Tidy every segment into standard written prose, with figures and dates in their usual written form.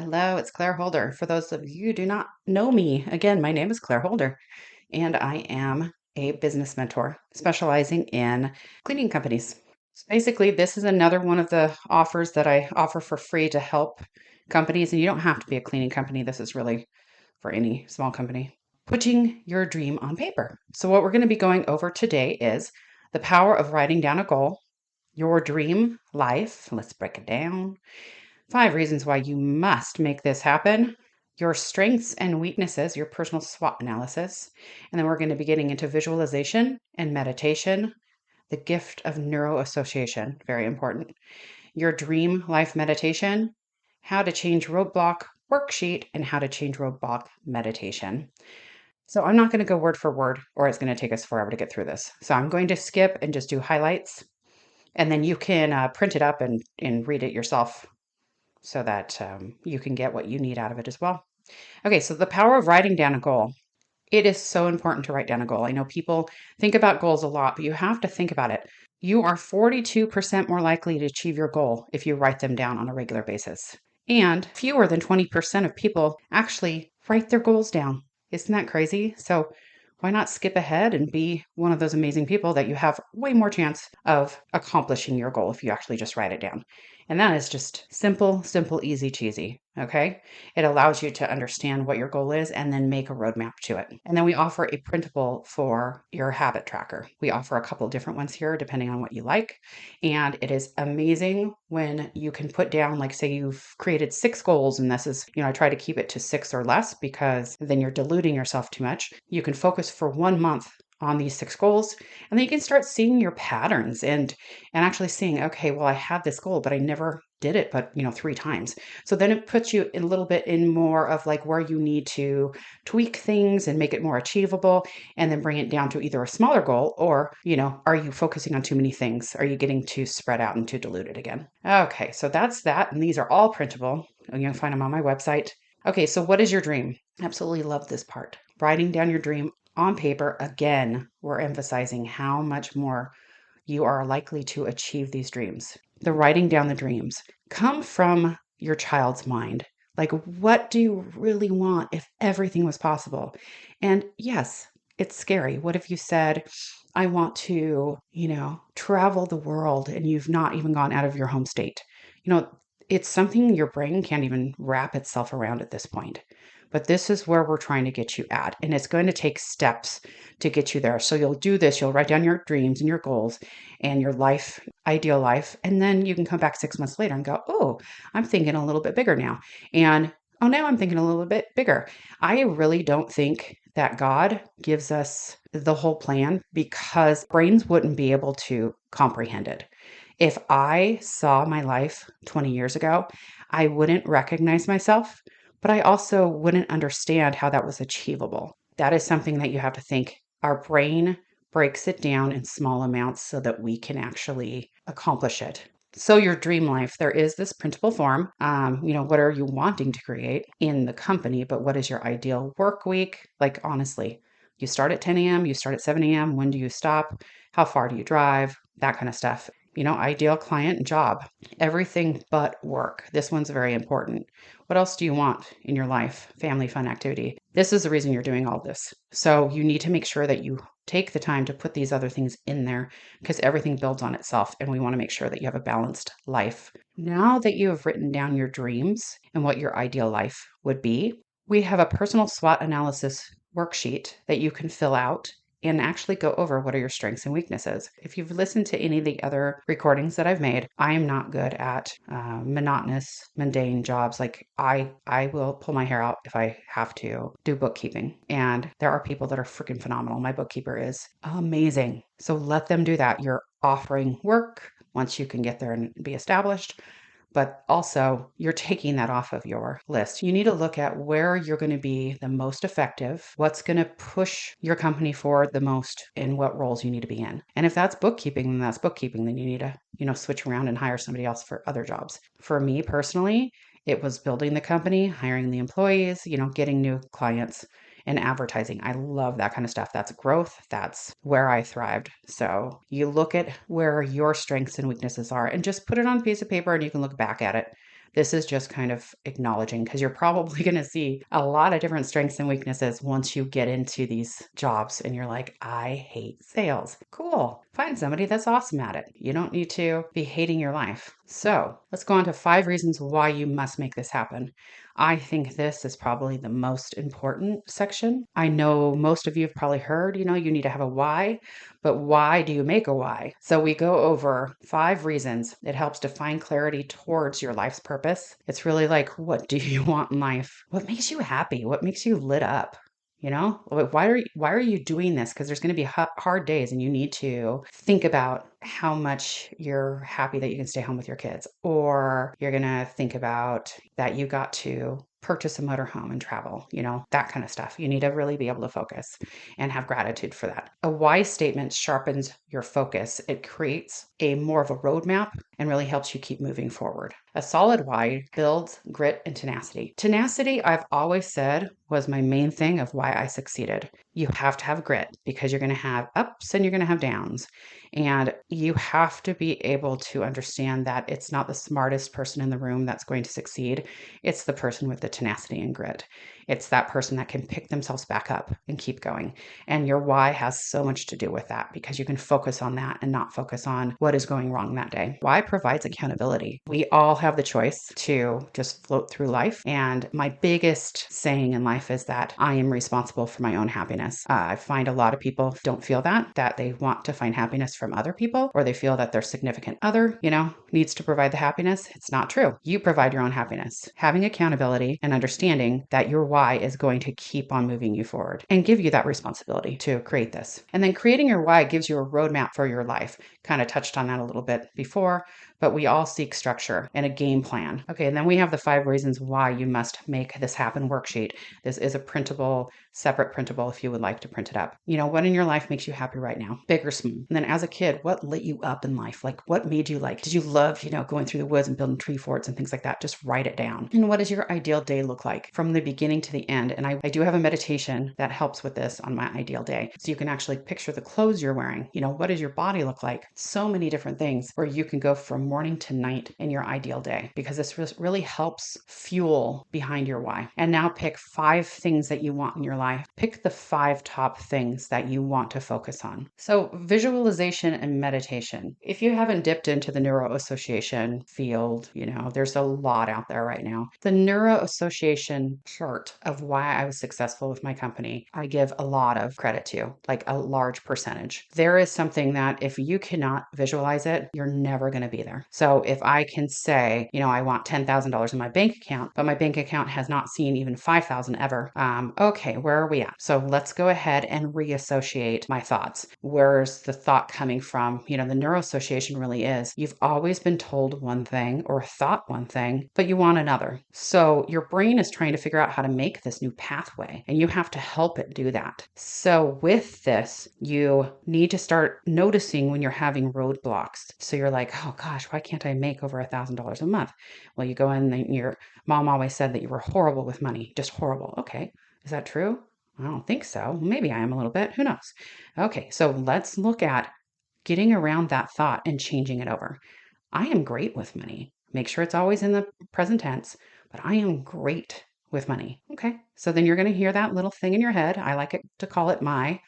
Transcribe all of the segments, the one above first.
Hello, it's Claire Holder. For those of you who do not know me, again, my name is Claire Holder, and I am a business mentor specializing in cleaning companies. So basically, this is another one of the offers that I offer for free to help companies, and you don't have to be a cleaning company. This is really for any small company. Putting your dream on paper. So, what we're going to be going over today is the power of writing down a goal, your dream life. Let's break it down. 5 reasons why you must make this happen, your strengths and weaknesses, your personal SWOT analysis. And then we're going to be getting into visualization and meditation, the gift of neuro association, very important. Your dream life meditation, how to change roadblock worksheet, and how to change roadblock meditation. So I'm not going to go word for word, or it's going to take us forever to get through this. So I'm going to skip and just do highlights, and then you can print it up and read it yourself so that you can get what you need out of it as well. Okay, so the power of writing down a goal. It is so important to write down a goal. I know people think about goals a lot, but you have to think about it. You are 42% more likely to achieve your goal if you write them down on a regular basis. And fewer than 20% of people actually write their goals down. Isn't that crazy? So why not skip ahead and be one of those amazing people that you have way more chance of accomplishing your goal if you actually just write it down? And that is just simple, simple, easy cheesy. Okay. It allows you to understand what your goal is and then make a roadmap to it. And then we offer a printable for your habit tracker. We offer a couple of different ones here depending on what you like. And it is amazing when you can put down, like, say you've created 6 goals, and this is, I try to keep it to 6 or less because then you're diluting yourself too much. You can focus for 1 month on these 6 goals, and then you can start seeing your patterns and actually seeing, okay, well, I had this goal, but I never did it, but 3 times. So then it puts you in a little bit in more of like where you need to tweak things and make it more achievable, and then bring it down to either a smaller goal or, are you focusing on too many things? Are you getting too spread out and too diluted again? Okay, so that's that. And these are all printable. And you can find them on my website. Okay, so what is your dream? Absolutely love this part. Writing down your dream on paper. Again, we're emphasizing how much more you are likely to achieve these dreams. The writing down the dreams come from your child's mind. Like, what do you really want if everything was possible? And yes, it's scary. What if you said, I want to, travel the world, and you've not even gone out of your home state? It's something your brain can't even wrap itself around at this point. But this is where we're trying to get you at. And it's going to take steps to get you there. So you'll do this, you'll write down your dreams and your goals and your life, ideal life. And then you can come back 6 months later and go, oh, I'm thinking a little bit bigger now. And oh, now I'm thinking a little bit bigger. I really don't think that God gives us the whole plan because brains wouldn't be able to comprehend it. If I saw my life 20 years ago, I wouldn't recognize myself, but I also wouldn't understand how that was achievable. That is something that you have to think. Our brain breaks it down in small amounts so that we can actually accomplish it. So your dream life, there is this printable form. What are you wanting to create in the company, but what is your ideal work week? Like, honestly, you start at 10 a.m., you start at 7 a.m., when do you stop? How far do you drive? That kind of stuff. Ideal client and job, everything but work. This one's very important. What else do you want in your life? Family, fun, activity. This is the reason you're doing all this. So you need to make sure that you take the time to put these other things in there because everything builds on itself, and we want to make sure that you have a balanced life. Now that you have written down your dreams and what your ideal life would be, we have a personal SWOT analysis worksheet that you can fill out and actually go over what are your strengths and weaknesses. If you've listened to any of the other recordings that I've made, I am not good at monotonous, mundane jobs. Like, I will pull my hair out if I have to do bookkeeping. And there are people that are freaking phenomenal. My bookkeeper is amazing. So let them do that. You're offering work once you can get there and be established. But also, you're taking that off of your list. You need to look at where you're going to be the most effective, what's going to push your company forward the most, and what roles you need to be in. And if that's bookkeeping, then that's bookkeeping. Then you need to, switch around and hire somebody else for other jobs. For me personally, it was building the company, hiring the employees, getting new clients, and advertising. I love that kind of stuff. That's growth. That's where I thrived. So you look at where your strengths and weaknesses are and just put it on a piece of paper, and you can look back at it. This is just kind of acknowledging because you're probably going to see a lot of different strengths and weaknesses once you get into these jobs and you're like, I hate sales. Cool. Find somebody that's awesome at it. You don't need to be hating your life. So let's go on to 5 reasons why you must make this happen. I think this is probably the most important section. I know most of you have probably heard, you need to have a why, but why do you make a why? So we go over 5 reasons. It helps to find clarity towards your life's purpose. It's really like, what do you want in life? What makes you happy? What makes you lit up? Like, why are you doing this? Because there's going to be hard days, and you need to think about how much you're happy that you can stay home with your kids, or you're going to think about that you got to purchase a motorhome and travel, that kind of stuff. You need to really be able to focus and have gratitude for that. A why statement sharpens your focus. It creates a more of a roadmap and really helps you keep moving forward. A solid why builds grit and tenacity. Tenacity, I've always said, was my main thing of why I succeeded. You have to have grit because you're going to have ups and you're going to have downs. And you have to be able to understand that it's not the smartest person in the room that's going to succeed. It's the person with the tenacity and grit. It's that person that can pick themselves back up and keep going. And your why has so much to do with that because you can focus on that and not focus on what is going wrong that day. Why provides accountability. We all have the choice to just float through life. And my biggest saying in life is that I am responsible for my own happiness. I find a lot of people don't feel that they want to find happiness from other people, or they feel that their significant other, needs to provide the happiness. It's not true. You provide your own happiness. Having accountability and understanding that your why is going to keep on moving you forward and give you that responsibility to create this. And then creating your why gives you a roadmap for your life. Kind of touched on that a little bit before, but we all seek structure and a game plan. Okay, and then we have the 5 reasons why you must make this happen worksheet. This is a printable, separate printable if you would like to print it up. What in your life makes you happy right now? Big or small? And then as a kid, what lit you up in life? Like what made you did you love, going through the woods and building tree forts and things like that? Just write it down. And what does your ideal day look like from the beginning to the end? And I do have a meditation that helps with this on my ideal day. So you can actually picture the clothes you're wearing. What does your body look like? So many different things where you can go from morning to night in your ideal day because this really helps fuel behind your why. And now pick 5 things that you want in your life. Pick the 5 top things that you want to focus on. So visualization and meditation. If you haven't dipped into the Neuro Association field, there's a lot out there right now. The Neuro Association part of why I was successful with my company, I give a lot of credit to, like a large percentage. There is something that if you cannot visualize it, you're never going to be there. So if I can say, I want $10,000 in my bank account, but my bank account has not seen even 5,000 ever. Okay, where are we at? So let's go ahead and reassociate my thoughts. Where's the thought coming from? The Neuro Association really is. You've always been told one thing or thought one thing, but you want another. So your brain is trying to figure out how to make this new pathway, and you have to help it do that. So with this, you need to start noticing when you're having roadblocks. So you're like, oh gosh, why can't I make over $1,000 a month? Well, you go in and your mom always said that you were horrible with money, just horrible. Okay, is that true? I don't think so. Maybe I am a little bit. Who knows? Okay, so let's look at getting around that thought and changing it over. I am great with money. Make sure it's always in the present tense, but I am great with money. Okay, so then you're going to hear that little thing in your head. I like it to call it my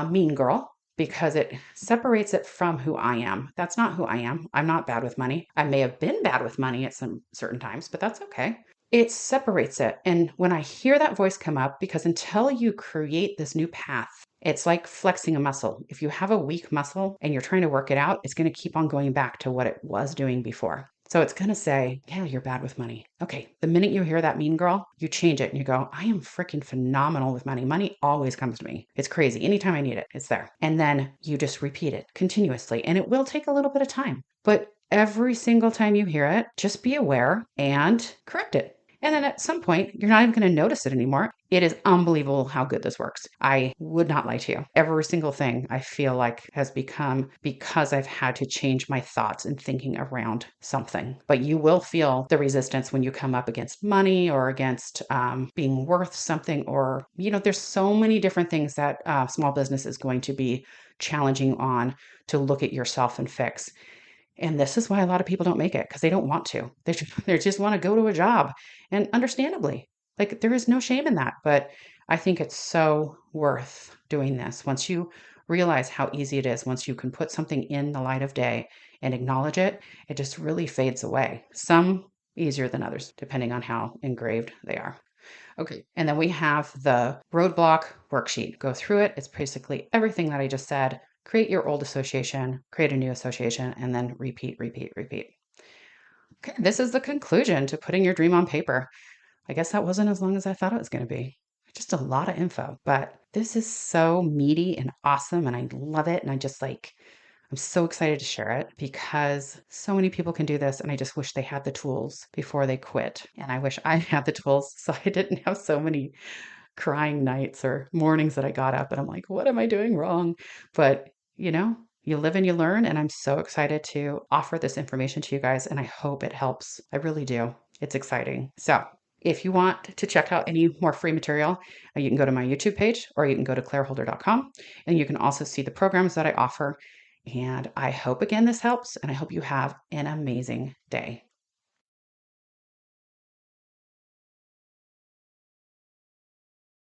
mean girl because it separates it from who I am. That's not who I am. I'm not bad with money. I may have been bad with money at some certain times, but that's okay. It separates it. And when I hear that voice come up, because until you create this new path, it's like flexing a muscle. If you have a weak muscle and you're trying to work it out, it's going to keep on going back to what it was doing before. So it's going to say, yeah, you're bad with money. Okay. The minute you hear that mean girl, you change it and you go, I am freaking phenomenal with money. Money always comes to me. It's crazy. Anytime I need it, it's there. And then you just repeat it continuously. And it will take a little bit of time. But every single time you hear it, just be aware and correct it. And then at some point, you're not even going to notice it anymore. It is unbelievable how good this works. I would not lie to you. Every single thing I feel like has become because I've had to change my thoughts and thinking around something. But you will feel the resistance when you come up against money or against being worth something, or, there's so many different things that small business is going to be challenging on to look at yourself and fix. And this is why a lot of people don't make it because they don't want to. They just want to go to a job. And understandably, like there is no shame in that. But I think it's so worth doing this. Once you realize how easy it is, once you can put something in the light of day and acknowledge it, it just really fades away. Some easier than others, depending on how engraved they are. Okay. And then we have the roadblock worksheet. Go through it. It's basically everything that I just said. Create your old association, create a new association, and then repeat, repeat, repeat. Okay. This is the conclusion to putting your dream on paper. I guess that wasn't as long as I thought it was going to be. Just a lot of info, but this is so meaty and awesome, and I love it. And I just like, I'm so excited to share it because so many people can do this, and I just wish they had the tools before they quit. And I wish I had the tools so I didn't have so many crying nights or mornings that I got up and I'm like, what am I doing wrong? But, you live and you learn. And I'm so excited to offer this information to you guys. And I hope it helps. I really do. It's exciting. So, if you want to check out any more free material, you can go to my YouTube page or you can go to claireholder.com and you can also see the programs that I offer. And I hope again this helps and I hope you have an amazing day.